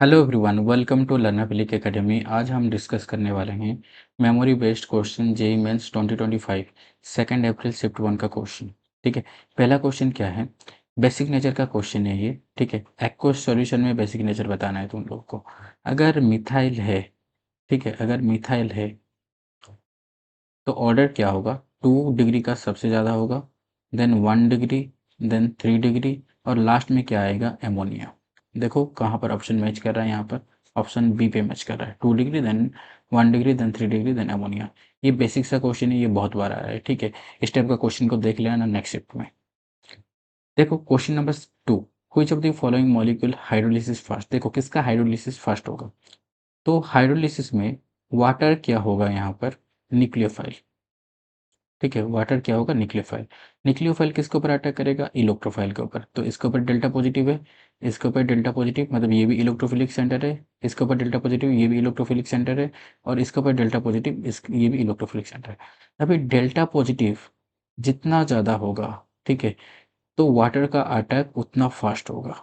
Hello everyone, welcome to Learnability Academy. आज हम discuss करने वाले हैं memory based question JEE Mains 2025 2 April shift 1 का क्वेश्चन। ठीक है, पहला क्वेश्चन क्या है? बेसिक नेचर का क्वेश्चन है ये। ठीक है, एक्वस सॉल्यूशन में बेसिक नेचर बताना है तुम लोग को। अगर मिथाइल है, ठीक है, अगर मिथाइल है तो ऑर्डर क्या होगा? 2 डिग्री का सबसे ज़्यादा होगा, देन 1 डिग्री, देन 3 डिग्री, और लास्ट में क्या आएगा? एमोनिया। देखो कहाँ पर ऑप्शन मैच कर रहा है, यहाँ पर ऑप्शन बी पे मैच कर रहा है। 2 डिग्री, देन 1 डिग्री, देन 3 डिग्री, देन एमोनिया। ये बेसिक सा क्वेश्चन है, ये बहुत बार आया है। ठीक है, इस टाइप का क्वेश्चन को देख लेना नेक्स्ट शिफ्ट में। देखो question number 2, which of the following molecule hydrolysis fast. देखो किसका हाइड्रोलिसिस फास्ट होगा? तो हाइड्रोलिसिस में वाटर क्या होगा यहाँ पर? न्यूक्लियोफाइल। ठीक है, वाटर क्या होगा? न्यूक्लियोफाइल। न्यूक्लियोफाइल किसके ऊपर अटैक करेगा? इलेक्ट्रोफाइल के ऊपर। तो इसके ऊपर डेल्टा पॉजिटिव है, इसके ऊपर डेल्टा पॉजिटिव, मतलब ये भी इलेक्ट्रोफिलिक सेंटर है। इसके ऊपर डेल्टा पॉजिटिव, ये भी इलेक्ट्रोफिलिक सेंटर है। और इसके ऊपर डेल्टा पॉजिटिव, ये भी इलेक्ट्रोफिलिक सेंटर है। अभी डेल्टा पॉजिटिव जितना ज़्यादा होगा, ठीक है, तो वाटर का अटैक उतना फास्ट होगा।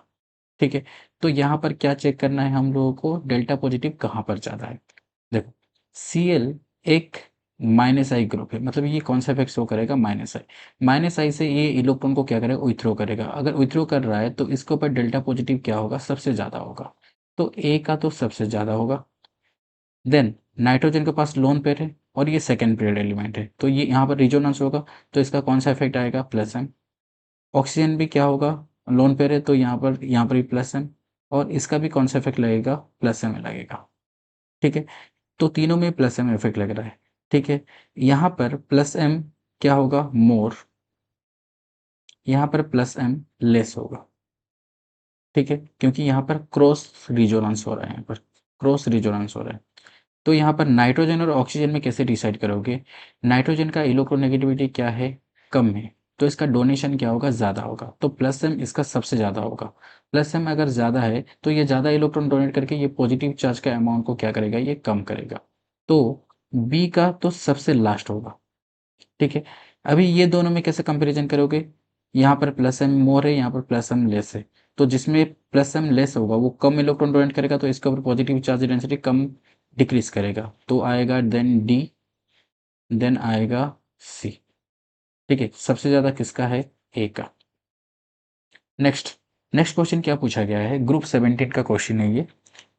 ठीक है, तो यहाँ पर क्या चेक करना है हम लोगों को? डेल्टा पॉजिटिव कहाँ पर ज़्यादा है। देखो Cl एक माइनस आई ग्रुप है, मतलब ये कौन सा इफेक्ट शो करेगा? माइनस आई। माइनस आई से ये इलेक्ट्रॉन को क्या करेगा? विथ्रो करेगा। अगर विथ्रो कर रहा है तो इसके ऊपर डेल्टा पॉजिटिव क्या होगा? सबसे ज़्यादा होगा। तो ए का तो सबसे ज़्यादा होगा। देन नाइट्रोजन के पास लोन पेयर है और ये सेकेंड पेयर एलिमेंट है, तो ये यहाँ पर रिजोनेंस होगा। तो इसका कौन सा इफेक्ट आएगा? Plus M. ऑक्सीजन भी क्या होगा? लोन पेयर है, तो यहाँ पर भी प्लस एम। और इसका भी कौन सा इफेक्ट लगेगा? प्लस एम लगेगा। ठीक है, तो तीनों में प्लस एम इफेक्ट लग रहा है। ठीक है, यहाँ पर प्लस एम क्या होगा? मोर। यहाँ पर प्लस एम लेस होगा। ठीक है, क्योंकि यहाँ पर क्रॉस रिजोनेंस हो रहा है, यहाँ पर क्रॉस रिजोनेंस हो रहा है। तो यहाँ पर नाइट्रोजन और ऑक्सीजन में कैसे डिसाइड करोगे? नाइट्रोजन का इलेक्ट्रोनेगेटिविटी क्या है? कम है, तो इसका डोनेशन क्या होगा? ज़्यादा होगा। तो प्लस एम इसका सबसे ज़्यादा होगा। प्लस एम अगर ज़्यादा है तो ये ज़्यादा इलेक्ट्रॉन डोनेट करके ये पॉजिटिव चार्ज का अमाउंट को क्या करेगा? ये कम करेगा। तो बी का तो सबसे लास्ट होगा। ठीक है, अभी ये दोनों में कैसे कंपैरिजन करोगे? यहाँ पर प्लस एम मोर है, यहाँ पर प्लस एम लेस है। तो जिसमें प्लस एम लेस होगा वो कम इलेक्ट्रॉन डोनेट करेगा, तो इसके ऊपर पॉजिटिव चार्ज डेंसिटी कम डिक्रीज करेगा। तो आएगा देन डी, देन आएगा सी। ठीक है, सबसे ज़्यादा किसका है? ए का। नेक्स्ट, नेक्स्ट क्वेश्चन क्या पूछा गया है? ग्रुप 17 का क्वेश्चन है ये।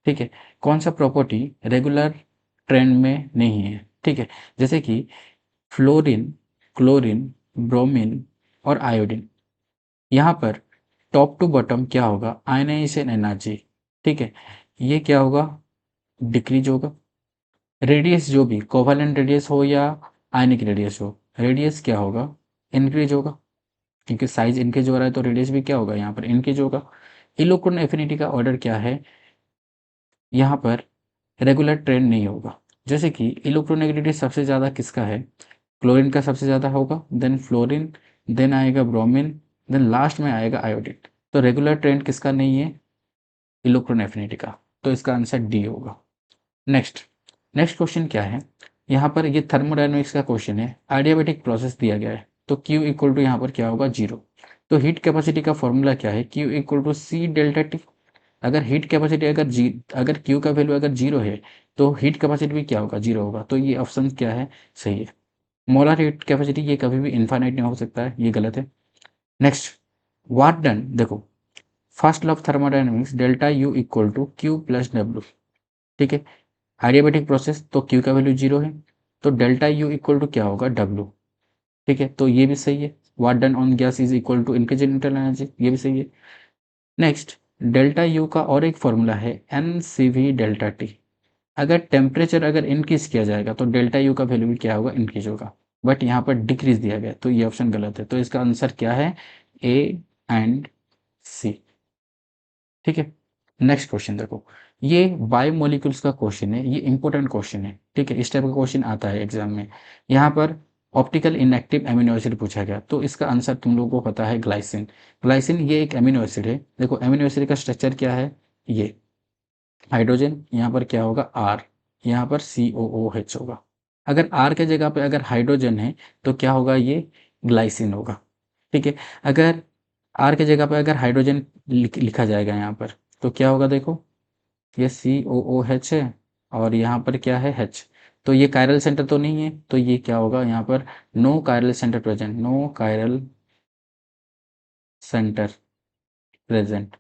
ठीक है, कौन सा प्रॉपर्टी रेगुलर ट्रेंड में नहीं है? ठीक है, जैसे कि फ्लोरीन, क्लोरीन, ब्रोमीन और आयोडीन। यहाँ पर टॉप टू बॉटम क्या होगा? Ionization energy. ठीक है, ये क्या होगा? डिक्रीज होगा। रेडियस जो भी कोवेलेंट रेडियस हो या आयनिक रेडियस हो, रेडियस क्या होगा? इंक्रीज होगा, क्योंकि साइज इंक्रीज हो रहा है तो रेडियस भी क्या होगा? यहाँ पर इंक्रीज होगा। इलेक्ट्रॉन एफिनिटी का ऑर्डर क्या है? यहाँ पर रेगुलर ट्रेंड नहीं होगा। जैसे कि इलेक्ट्रोनेगेटिविटी सबसे ज़्यादा किसका है? क्लोरीन का सबसे ज़्यादा होगा, देन फ्लोरीन, देन आएगा ब्रोमीन, देन लास्ट में आएगा आयोडीन। तो रेगुलर ट्रेंड किसका नहीं है? इलेक्ट्रॉन एफिनिटी का। तो इसका आंसर डी होगा। नेक्स्ट, नेक्स्ट क्वेश्चन क्या है? यहाँ पर ये थर्मोडायनेमिक्स का क्वेश्चन है। एडियाबैटिक प्रोसेस दिया गया है, तो Q इक्वल टू यहाँ पर क्या होगा? जीरो। तो हीट कैपेसिटी का फॉर्मूला क्या है? Q equal to C delta T. अगर हीट कैपेसिटी अगर Q का वैल्यू अगर जीरो है तो हीट कैपेसिटी भी क्या होगा? जीरो होगा। तो ये ऑप्शन क्या है? सही है। मोलर हीट कैपेसिटी ये कभी भी इन्फाइनाइट नहीं हो सकता है, ये गलत है। Next, work done. देखो first law of thermodynamics, delta U equal to Q plus W. ठीक है, एडियाबैटिक प्रोसेस तो क्यू का वैल्यू जीरो है, तो डेल्टा यू इक्वल टू क्या होगा? डब्ल्यू। ठीक है, तो ये भी सही है। Work done on gas is equal to increase in internal energy, ये भी सही है। नेक्स्ट, डेल्टा यू का और एक फॉर्मूला है n C V delta T. अगर टेम्परेचर अगर इंक्रीज किया जाएगा तो डेल्टा यू का वैल्यू भी क्या होगा? इंक्रीज होगा। बट यहाँ पर डिक्रीज दिया गया, तो ये ऑप्शन गलत है। तो इसका आंसर क्या है? ए एंड सी। ठीक है, नेक्स्ट क्वेश्चन देखो, ये बायोमोलिक्यूल्स का क्वेश्चन है, ये इंपॉर्टेंट क्वेश्चन है। ठीक है, इस टाइप का क्वेश्चन आता है एग्जाम में। यहाँ पर ऑप्टिकल इनएक्टिव एमिनो एसिड पूछा गया, तो इसका आंसर तुम लोगों को पता है ग्लाइसिन। ग्लाइसिन ये एक एमिनो एसिड है। देखो एमिनो एसिड का स्ट्रक्चर क्या है? ये हाइड्रोजन, यहाँ पर क्या होगा? आर, यहाँ पर COOH होगा। अगर आर के जगह पे अगर हाइड्रोजन है तो क्या होगा? ये ग्लाइसिन होगा। ठीक है, अगर आर के जगह पे अगर हाइड्रोजन लिखा जाएगा यहाँ पर तो क्या होगा? देखो ये COOH है और यहाँ पर क्या है H, तो ये कायरल सेंटर तो नहीं है, तो ये क्या होगा यहाँ पर, no chiral centre present, no chiral centre present.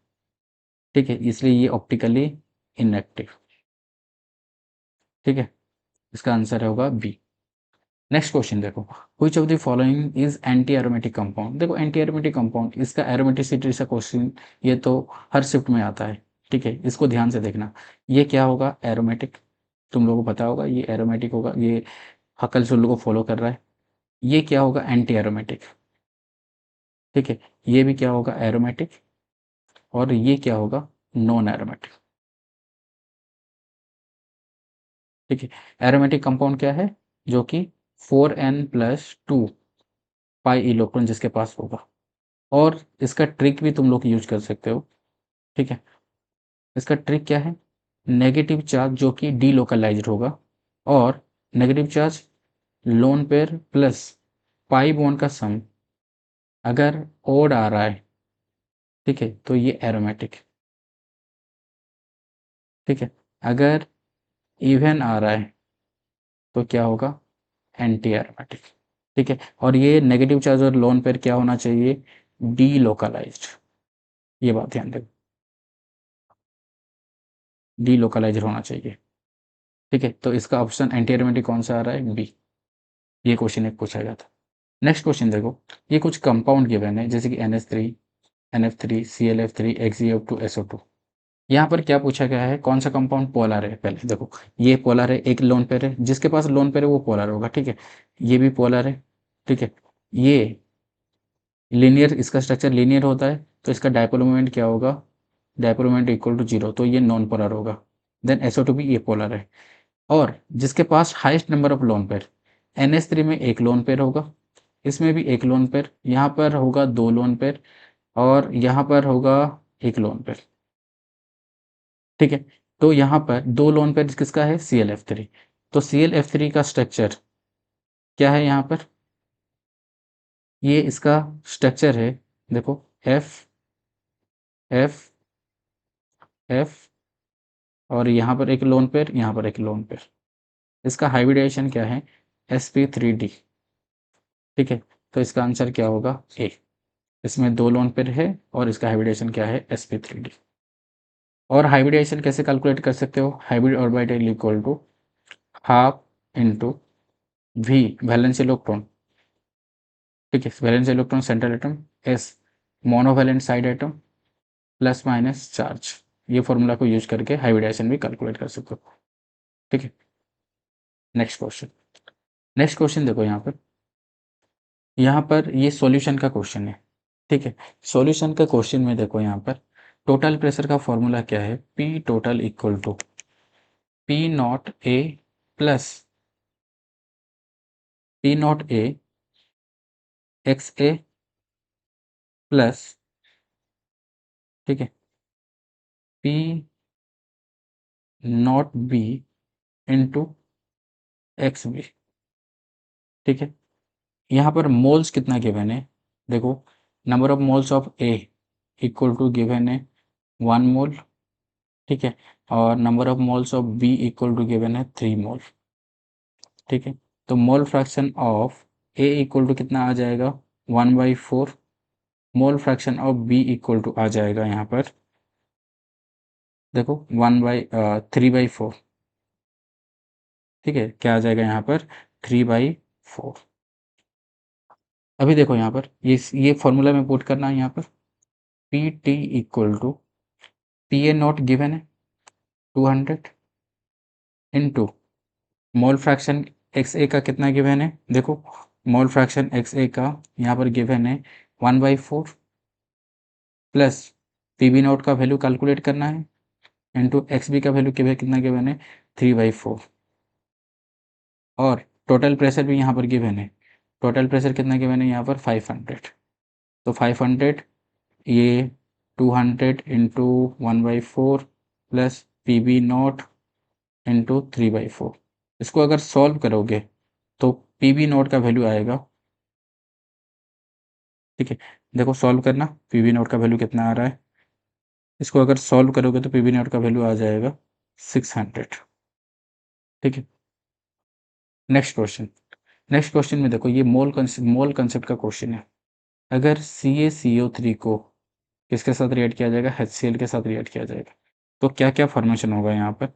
ठीक है, इसलिए ये ऑप्टिकली इनएक्टिव। ठीक है, इसका आंसर होगा बी। नेक्स्ट क्वेश्चन देखो, which of the following is anti aromatic compound. देखो एंटी एरोमेटिक कंपाउंड, इसका एरोमेटिसिटी से क्वेश्चन, ये तो हर शिफ्ट में आता है। ठीक है, इसको ध्यान से देखना, ये क्या होगा, एरोमेटिक, तुम लोगों को पता होगा ये एरोमेटिक होगा, ये हकल रूल को फॉलो कर रहा है। ये क्या होगा, एंटी एरोमेटिक। ठीक है, ये भी क्या होगा, एरोमेटिक, और ये क्या होगा, नॉन एरोमेटिक। ठीक है, एरोमेटिक कंपाउंड क्या है, जो कि 4n+2 पाई इलेक्ट्रॉन जिसके पास होगा। और इसका ट्रिक भी तुम लोग यूज कर सकते हो। ठीक है, इसका ट्रिक क्या है, नेगेटिव चार्ज जो कि डीलोकलाइज्ड होगा, और negative charge lone pair plus pi bond का सम अगर ओड आ रहा है, ठीक है, तो ये एरोमेटिक। ठीक है, अगर इवन आ रहा है तो क्या होगा, एंटी एरोमेटिक। ठीक है, और ये नेगेटिव चार्ज और लोन पेयर क्या होना चाहिए, डीलोकलाइज्ड। ये बात ध्यान रखो, डीलोकलाइज्ड होना चाहिए। ठीक है, तो इसका ऑप्शन एंटी एरोमेटिक कौन सा आ रहा है, बी। ये क्वेश्चन एक पूछा गया था। नेक्स्ट क्वेश्चन देखो, ये कुछ कंपाउंड गिवन है जैसे कि NH3, NF3, ClF3, XeO2, SO2। यहाँ पर क्या पूछा गया है, कौन सा कंपाउंड पोलर है। पहले देखो, ये पोलर है, एक लोन पेयर है, जिसके पास लोन पेयर है वो पोलर होगा। ठीक है, ये भी पोलर है। ठीक है, ये लीनियर, इसका स्ट्रक्चर लीनियर होता है, तो इसका डायपोल मोमेंट क्या होगा, डायपोल मोमेंट इक्वल टू 0, तो ये नॉन पोलर होगा। देन SO2 भी ये पोलर है। और जिसके पास highest number of lone pair, NH3 में एक लोन पेयर होगा, इसमें भी एक लोन पेयर, यहाँ पर होगा दो लोन पेयर, और यहाँ पर होगा एक लोन पेयर। ठीक है, तो यहाँ पर दो लोन पेयर किसका है, ClF3। तो ClF3 का स्ट्रक्चर क्या है, यहाँ पर ये इसका स्ट्रक्चर है, देखो F F F, और यहाँ पर एक लोन पेयर, यहाँ पर एक लोन पेयर। इसका हाइब्रिडाइजेशन क्या है, sp3d। ठीक है, तो इसका आंसर क्या होगा, ए। इसमें दो लोन पेयर है और इसका हाइब्रिडाइजेशन क्या है, sp3d। और हाइब्रिडाइजेशन कैसे कैलकुलेट कर सकते हो, hybrid orbital equal to half into V valence electron. ठीक है, valence electron central atom, S monovalent side atom, plus minus charge. ये फॉर्मूला को यूज करके हाइब्रिडाइजेशन भी कैलकुलेट कर सकते हो। ठीक है, नेक्स्ट क्वेश्चन। नेक्स्ट क्वेश्चन देखो, यहाँ पर ये सॉल्यूशन का क्वेश्चन है। ठीक है, सॉल्यूशन का क्वेश्चन में देखो, यहाँ पर टोटल प्रेशर का फॉर्मूला क्या है, P total equal to P0A plus P0A XA plus, ठीक है, P0B इंटू XB। ठीक है, यहाँ पर मोल्स कितना गिवन है, देखो number of moles of A equal to given है 1 मोल। ठीक है, और number of moles of B equal to given है 3 मोल। ठीक है, तो mole fraction of A equal to कितना आ जाएगा, 1/4। Mole fraction of B equal to आ जाएगा यहाँ पर, देखो 3/4। ठीक है, क्या आ जाएगा यहाँ पर, 3/4। अभी देखो यहाँ पर ये फॉर्मूला में पुट करना है, यहाँ पर P T equal to PA0 given है 200 इंटू मोल फ्रैक्शन XA का कितना गिवन है, देखो मोल फ्रैक्शन XA का यहाँ पर गिवन है 1/4, प्लस PB0 का वैल्यू कैलकुलेट करना है, इंटू XB का वैल्यू कितना गिवन है, 3/4। और टोटल प्रेशर भी यहाँ पर गिवन है, टोटल प्रेशर कितना गिवन है यहाँ पर 500। तो 500, ये 200 इंटू 1/4 प्लस PB0 इंटू 3/4। इसको अगर सॉल्व करोगे तो PB0 का वैल्यू आएगा, ठीक है, देखो सॉल्व करना, PB0 का वैल्यू कितना आ रहा है, इसको अगर सॉल्व करोगे तो पी वी नॉट का वैल्यू आ जाएगा 600। ठीक है, नेक्स्ट क्वेश्चन में देखो, ये मोल कंसेप्ट का क्वेश्चन है। अगर CaCO3 को किसके साथ रिएक्ट किया जाएगा, HCl के साथ रिएक्ट किया जाएगा, तो क्या क्या फॉर्मेशन होगा यहाँ पर,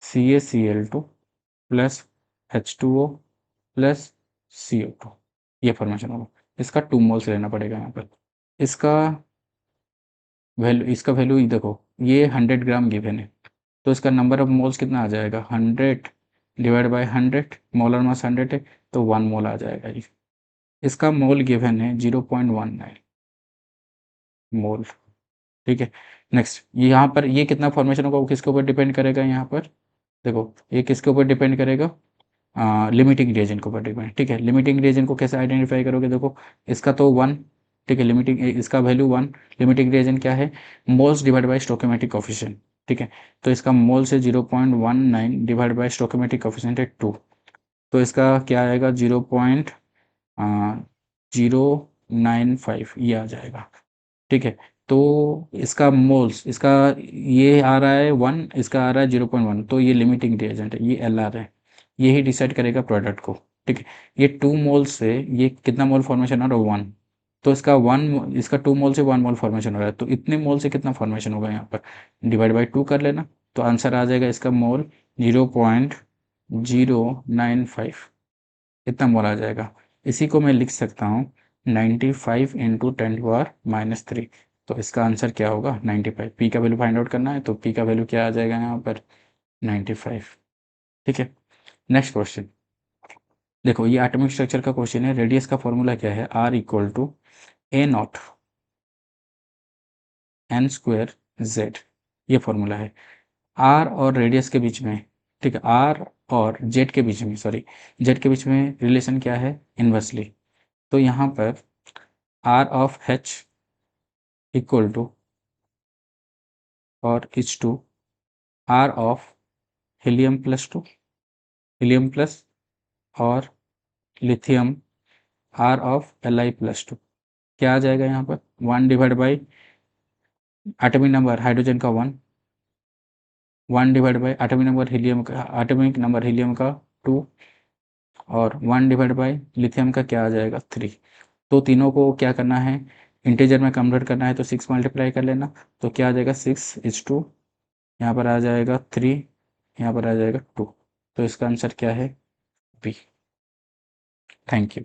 CaCl2 plus H2O plus CO2, ये फॉर्मेशन होगा। इसका 2 मोल्स लेना पड़ेगा यहाँ पर। इसका वैल्यू देखो, ये 100 ग्राम गिवन है, तो इसका नंबर ऑफ मोल्स कितना आ जाएगा, 100 डिवाइड बाय 100, मोलर मास 100 है तो 1 मोल आ जाएगा ये। इसका मोल गिवन है 0.19 मोल। ठीक है, नेक्स्ट यहाँ पर ये कितना फॉर्मेशन होगा वो किसके ऊपर डिपेंड करेगा, यहाँ पर देखो ये किसके ऊपर डिपेंड करेगा, लिमिटिंग रिएजेंट के ऊपर डिपेंड। ठीक है, लिमिटिंग रिएजेंट को कैसे आइडेंटिफाई करोगे, देखो इसका तो 1, ठीक है, लिमिटिंग इसका वैल्यू 1, लिमिटिंग रिएजेंट क्या है, moles divide by stoichiometric coefficient. ठीक है, तो इसका मोल से 0.19 डिवाइड बाय स्टोइकोमेट्रिक कोफिशिएंट है 2, तो इसका क्या आएगा 0.095 ये आ जाएगा। ठीक है, तो इसका मोल्स, इसका ये आ रहा है 1, इसका आ रहा है 0.1, तो ये लिमिटिंग रिएजेंट है, ये LR है, यही डिसाइड करेगा प्रोडक्ट को। ठीक है, ये 2 मोल से ये कितना मोल फॉर्मेशन हो रहा है, 1, तो इसका 2 मोल से 1 मोल फॉर्मेशन हो रहा है, तो इतने मोल से कितना फॉर्मेशन होगा यहाँ पर, डिवाइड बाई 2 कर लेना, तो आंसर आ जाएगा इसका मोल 0.095, इतना मोल आ जाएगा। इसी को मैं लिख सकता हूँ 95 इंटू 10⁻³ तो इसका आंसर क्या होगा 95। पी का वैल्यू फाइंड आउट करना है, तो पी का वैल्यू क्या आ जाएगा यहाँ पर 95। ठीक है, नेक्स्ट क्वेश्चन देखो, ये एटॉमिक स्ट्रक्चर का क्वेश्चन है। रेडियस का फॉर्मूला क्या है, R=A0 n²z, ये फॉर्मूला है। आर और रेडियस के बीच में, ठीक है, आर और जेड के बीच में, सॉरी, जेड के बीच में रिलेशन क्या है, इन्वर्सली। तो यहाँ पर R of H equal to और H2 R ऑफ हीलियम+2, हीलियम प्लस, और लिथियम R ऑफ Li+2, क्या आ जाएगा यहाँ पर 1 divide by atomic number hydrogen का 1 divide by atomic number helium का 2, और 1 डिवाइड बाई लिथियम का क्या आ जाएगा 3। तो तीनों को क्या करना है, इंटीजर में कन्वर्ट करना है, तो 6 मल्टीप्लाई कर लेना, तो क्या आ जाएगा 6:2, यहाँ पर आ जाएगा 3, यहाँ पर आ जाएगा 2, तो इसका आंसर क्या है बी। Thank you.